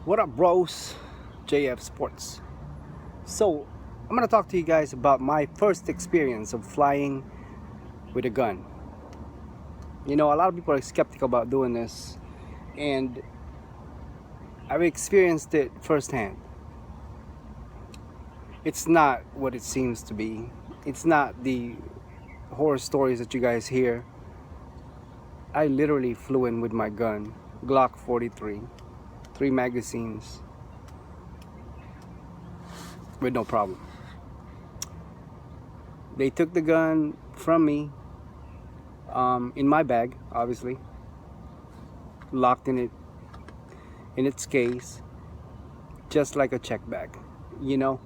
What up, bros? JF Sports. So, I'm gonna talk to you guys about my first experience of flying with a gun. You know, a lot of people are skeptical about doing this, and I've experienced it firsthand. It's not what it seems to be. It's not the horror stories that you guys hear. I literally flew in with my gun, Glock 43, 3 magazines, with no problem. They took the gun from me, in my bag, obviously, locked in its case, just like a check bag. You know,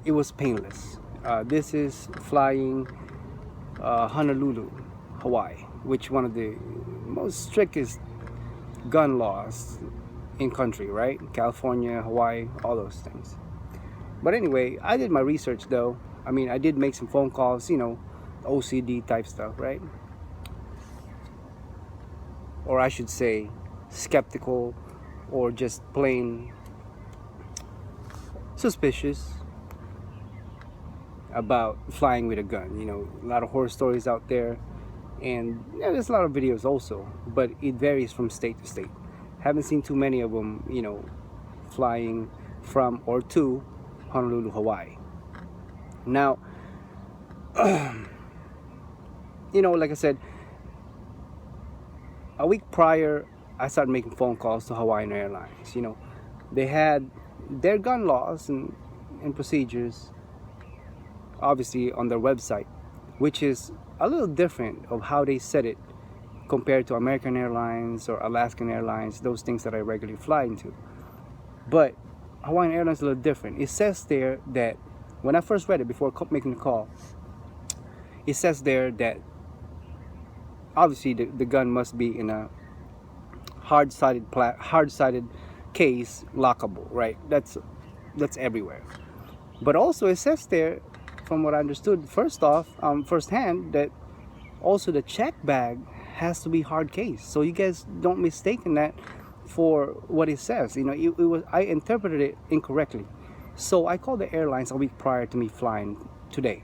it was painless. This is flying Honolulu, Hawaii, which one of the most strictest gun laws in country, right? California, Hawaii, all those things. But anyway, I did my research though. I mean, I did make some phone calls, OCD type stuff, right? Or I should say skeptical, or just plain suspicious about flying with a gun. You know, a lot of horror stories out there, and there's a lot of videos also, but it varies from state to state. Haven't seen too many of them, flying from or to Honolulu, Hawaii. Now, like I said, a week prior, I started making phone calls to Hawaiian Airlines. They had their gun laws and procedures, obviously, on their website, which is a little different of how they said it compared to American Airlines or Alaskan Airlines, those things that I regularly fly into. But Hawaiian Airlines is a little different. It says there that, when I first read it before making the call, it says there that obviously the gun must be in a hard-sided case, lockable, right? That's everywhere. But also it says there, from what I understood firsthand, that also the check bag has to be hard case. So you guys don't mistake that for what it says. I interpreted it incorrectly. So I called the airlines a week prior to me flying today,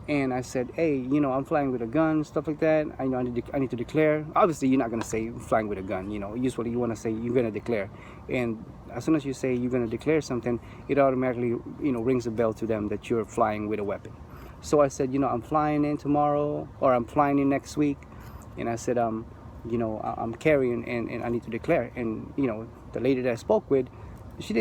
and I said, hey, I'm flying with a gun, stuff like that. I need to declare. Obviously, you're not going to say flying with a gun. Usually you want to say you're going to declare. And as soon as you say you're going to declare something, it automatically, rings a bell to them that you're flying with a weapon. So I said, I'm flying in tomorrow, or I'm flying in next week. And I said, I'm carrying, and I need to declare. And, the lady that I spoke with, she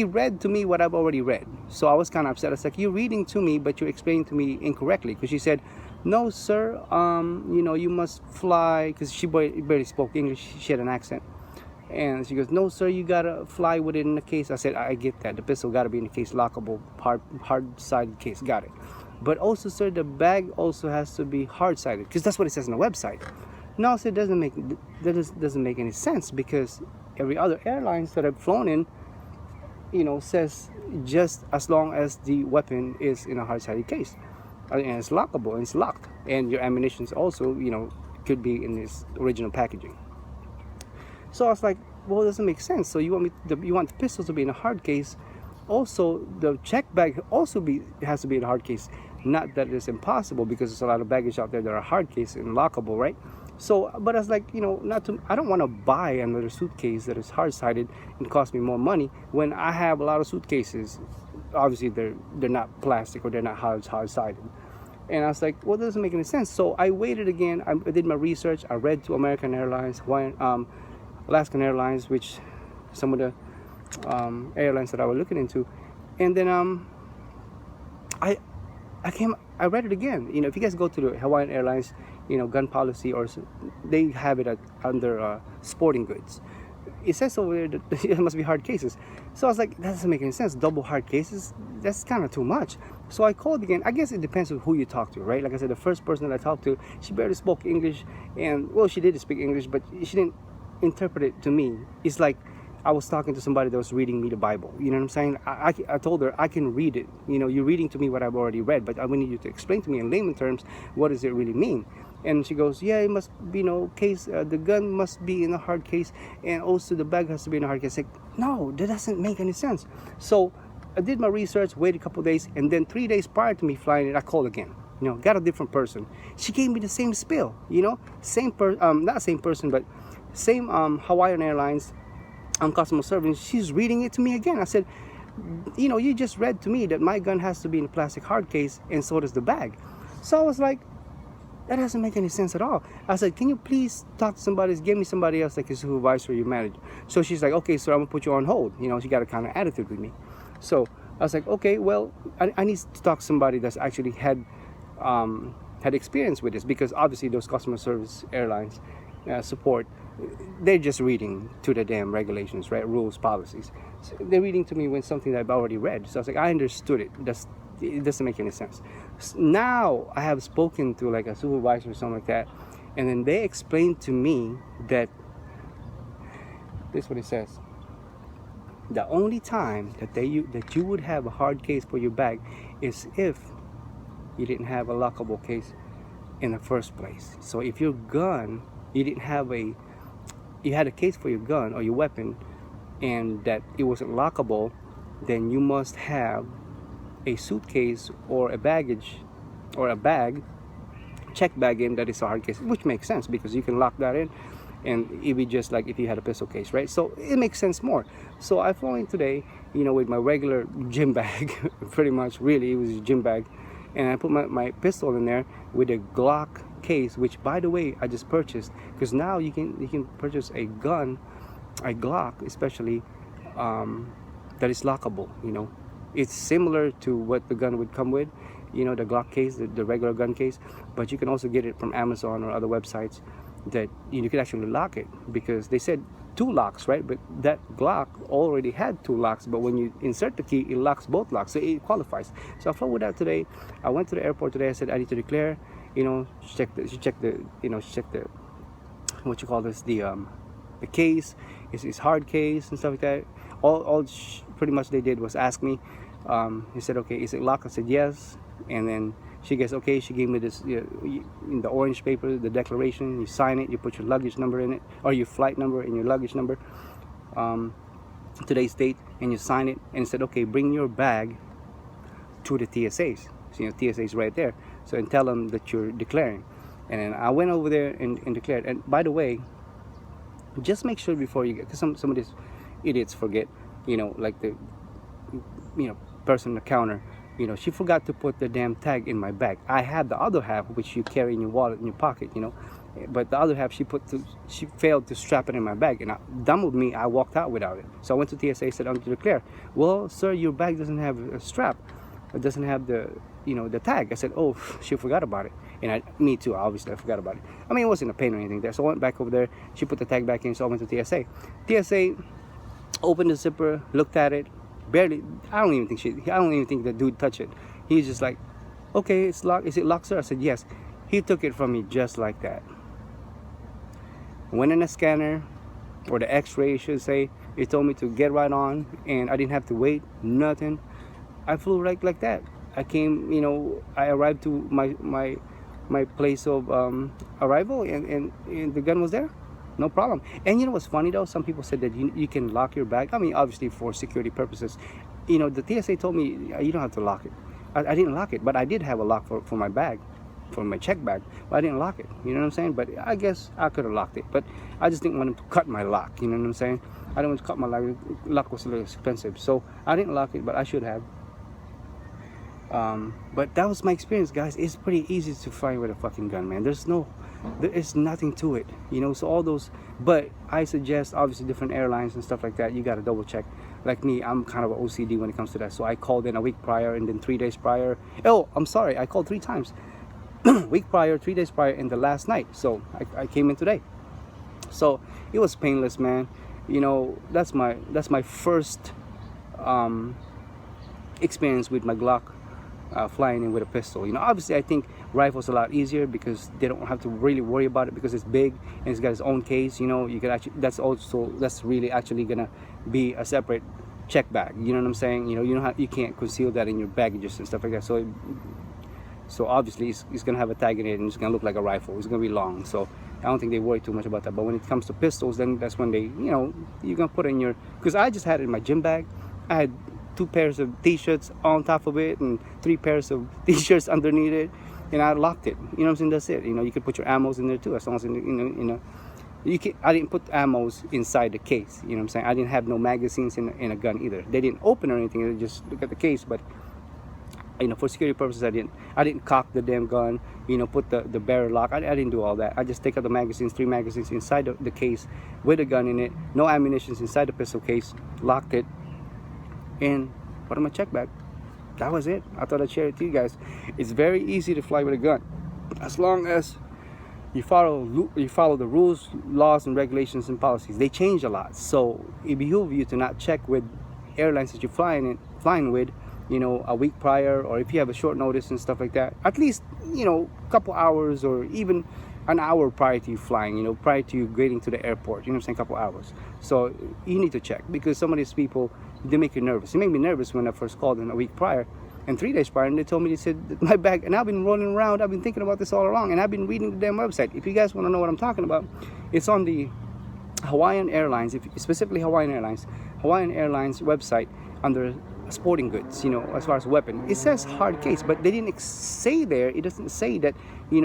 read to me what I've already read. So I was kind of upset. I was like, you're reading to me, but you're explaining to me incorrectly. Because she said, no, sir, you must fly, because she barely spoke English. She had an accent. And she goes, no, sir, you got to fly with it in the case. I said, I get that. The pistol got to be in the case, lockable, hard-sided case. Got it. But also, sir, the bag also has to be hard-sided, because that's what it says on the website. No, sir, that doesn't make any sense, because every other airlines that I've flown in, says just as long as the weapon is in a hard-sided case, and it's lockable, and it's locked, and your ammunition also, could be in this original packaging. So I was like, well, it doesn't make sense. So you want the pistol to be in a hard case, also the check bag has to be in a hard case. Not that it's impossible, because there's a lot of baggage out there that are hard case and lockable, right? So, but I was like, I don't want to buy another suitcase that is hard-sided and cost me more money when I have a lot of suitcases. Obviously, they're not plastic, or they're not hard-sided. And I was like, well, it doesn't make any sense. So I waited again. I did my research. I read to American Airlines, Alaskan Airlines, which some of the airlines that I was looking into. And then I read it again. If you guys go to the Hawaiian Airlines, gun policy, or they have it under sporting goods. It says over there that it must be hard cases. So I was like, that doesn't make any sense. Double hard cases, that's kind of too much. So I called again. I guess it depends on who you talk to, right? Like I said, the first person that I talked to, she barely spoke English, and well, she did speak English, but she didn't interpret it to me. It's like I was talking to somebody that was reading me the Bible. You know what I'm saying? I told her, I can read it. You're reading to me what I've already read, but I need you to explain to me in layman terms, what does it really mean? And she goes, yeah, it must be case. The gun must be in a hard case, and also the bag has to be in a hard case. Like, no, that doesn't make any sense. So I did my research, waited a couple days, and then 3 days prior to me flying it, I called again. Got a different person. She gave me the same spill. Not same person, but same Hawaiian Airlines customer service. She's reading it to me again. I said, you just read to me that my gun has to be in a plastic hard case, and so does the bag. So I was like, that doesn't make any sense at all. I said, can you please talk to somebody, give me somebody else, like a supervisor or your manager? So she's like, okay, sir, I'm gonna put you on hold. She got a kind of attitude with me. So I was like, okay, well, I need to talk to somebody that's actually had experience with this, because obviously those customer service airlines support, they're just reading to the damn regulations, right? Rules, policies. So they're reading to me when something that I've already read. So I was like, I understood it. It doesn't make any sense. Now I have spoken to like a supervisor or something like that, and then they explained to me that this is what it says. The only time that you would have a hard case for your bag is if you didn't have a lockable case in the first place. So if your gun, you had a case for your gun or your weapon, and that it wasn't lockable, then you must have a suitcase or a baggage or a bag, check bag in that is a hard case, which makes sense because you can lock that in, and it'd be just like if you had a pistol case, right? So it makes sense more. So I flew in today, with my regular gym bag, pretty much, really, it was a gym bag, and I put my pistol in there with a Glock case, which, by the way, I just purchased, because now you can purchase a gun, a Glock especially, that is lockable. It's similar to what the gun would come with, the Glock case, the regular gun case, but you can also get it from Amazon or other websites that you can actually lock it, because they said 2 locks, right? But that Glock already had 2 locks, but when you insert the key, it locks both locks, so it qualifies. So I flew with that today. I went to the airport today. I said I need to declare, check the what you call this, the case, it's hard case and stuff like that. Pretty much they did was ask me. He said, okay, is it locked? I said yes. And then she gets okay. She gave me this in the orange paper, the declaration. You sign it. You put your luggage number in it, or your flight number and your luggage number, today's date, and you sign it. And said, okay, bring your bag to the TSAs. So TSA's right there. So and tell them that you're declaring. And then I went over there and declared. And by the way, just make sure before you get, because some of these idiots forget, like the person at the counter, she forgot to put the damn tag in my bag. I had the other half, which you carry in your wallet in your pocket, but the other half she failed to strap it in my bag, and dumb with me, I walked out without it. So I went to TSA, said, I'm to declare. Well, sir, your bag doesn't have a strap. It doesn't have the tag. I said, oh, she forgot about it. And me too, obviously I forgot about it. I mean, it wasn't a pain or anything there. So I went back over there. She put the tag back in, so I went to TSA. TSA opened the zipper, looked at it, barely. I don't even think the dude touched it. He's just like, okay, it's locked. Is it locked, sir? I said yes. He took it from me just like that. Went in a scanner, or the X-ray, I should say. It told me to get right on, and I didn't have to wait, nothing. I flew right like that. I came, I arrived to my place of arrival, and the gun was there. No problem. And what's funny though? Some people said that you can lock your bag. I mean, obviously for security purposes. The TSA told me you don't have to lock it. I didn't lock it, but I did have a lock for my bag, for my check bag. But I didn't lock it. You know what I'm saying? But I guess I could have locked it. But I just didn't want them to cut my lock. You know what I'm saying? I didn't want to cut my lock. Lock was a little expensive, so I didn't lock it, but I should have. But that was my experience, guys. It's pretty easy to find with a fucking gun, man. There is nothing to it, so all those, but I suggest, obviously, different airlines and stuff like that, you got to double check. Like me, I'm kind of an OCD when it comes to that, so I called in a week prior, and then 3 days prior. Oh, I'm sorry, I called 3 times. Week prior, 3 days prior, and the last night. So I came in today. So it was painless, man. That's my first experience with my Glock. Flying in with a pistol. Obviously I think rifle's a lot easier because they don't have to really worry about it, because it's big and it's got its own case. You can actually, that's really actually gonna be a separate check bag. You know what I'm saying? You can't conceal that in your baggages and stuff like that. So So obviously it's gonna have a tag in it, and it's gonna look like a rifle. It's gonna be long. So I don't think they worry too much about that. But when it comes to pistols, then that's when they, you're gonna put it in your. Because I just had it in my gym bag. I had 2 pairs of t-shirts on top of it and 3 pairs of t-shirts underneath it, and I locked it. You know what I'm saying? That's it. You could put your ammos in there too, as long as I didn't put ammos inside the case. You know what I'm saying? I didn't have no magazines in a gun either. They didn't open or anything. They just look at the case. But for security purposes, I didn't cock the damn gun. Put the barrel lock. I didn't do all that. I just take out the magazines, 3 magazines inside the case with a gun in it. No ammunition inside the pistol case. Locked it, and put in my check bag. That was it. I thought I'd share it to you guys. It's very easy to fly with a gun, as long as you follow the rules, laws, and regulations and policies. They change a lot, so it behooves you to not check with airlines that you're flying with, a week prior, or if you have a short notice and stuff like that. At least a couple hours, or even an hour prior to you flying. Prior to you getting to the airport. You know what I'm saying? A couple hours. So you need to check, because some of these people, they make you nervous. It made me nervous when I first called them a week prior and 3 days prior, and they told me, they said my bag, and I've been rolling around, I've been thinking about this all along, and I've been reading the damn website. If you guys want to know what I'm talking about, it's on the Hawaiian Airlines, specifically Hawaiian Airlines website, under sporting goods, as far as weapon. It says hard case, but they didn't say there, it doesn't say that, it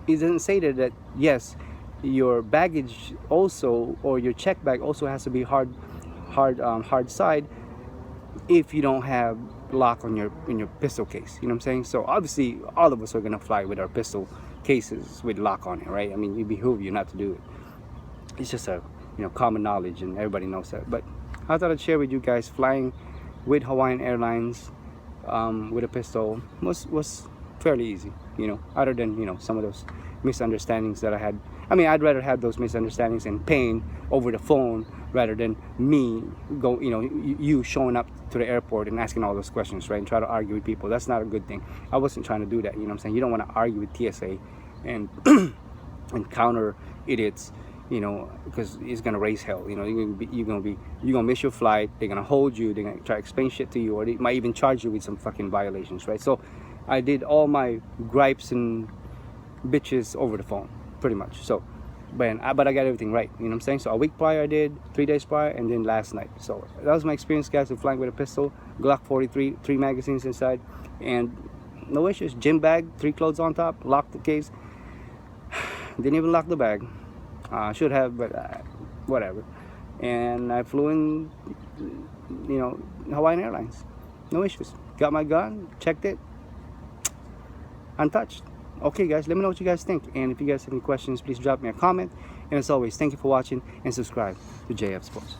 doesn't say that yes, your baggage also, or your check bag also has to be hard side, if you don't have lock in your pistol case. You know what I'm saying? So obviously all of us are gonna fly with our pistol cases with lock on it, right? I mean, it behooves you not to do it. It's just a common knowledge, and everybody knows that. But I thought I'd share with you guys, flying with Hawaiian Airlines with a pistol was fairly easy, other than some of those misunderstandings that I had. I mean, I'd rather have those misunderstandings and pain over the phone, rather than me you showing up to the airport and asking all those questions, right, and try to argue with people. That's not a good thing. I wasn't trying to do that. You know what I'm saying? You don't want to argue with TSA and and counter idiots, because it's gonna raise hell. You're gonna miss your flight. They're gonna hold you. They're gonna try to explain shit to you, or they might even charge you with some fucking violations, right? So I did all my gripes and bitches over the phone, pretty much. So but I got everything right. You know what I'm saying? So a week prior I did, 3 days prior, and then last night. So that was my experience, guys, with flying with a pistol. Glock 43, 3 magazines inside, and no issues. Gym bag, 3 clothes on top, locked the case. Didn't even lock the bag. Should have, but whatever. And I flew in, Hawaiian Airlines. No issues. Got my gun, checked it, untouched. Okay, guys, let me know what you guys think. And if you guys have any questions, please drop me a comment. And as always, thank you for watching, and subscribe to JF Sports.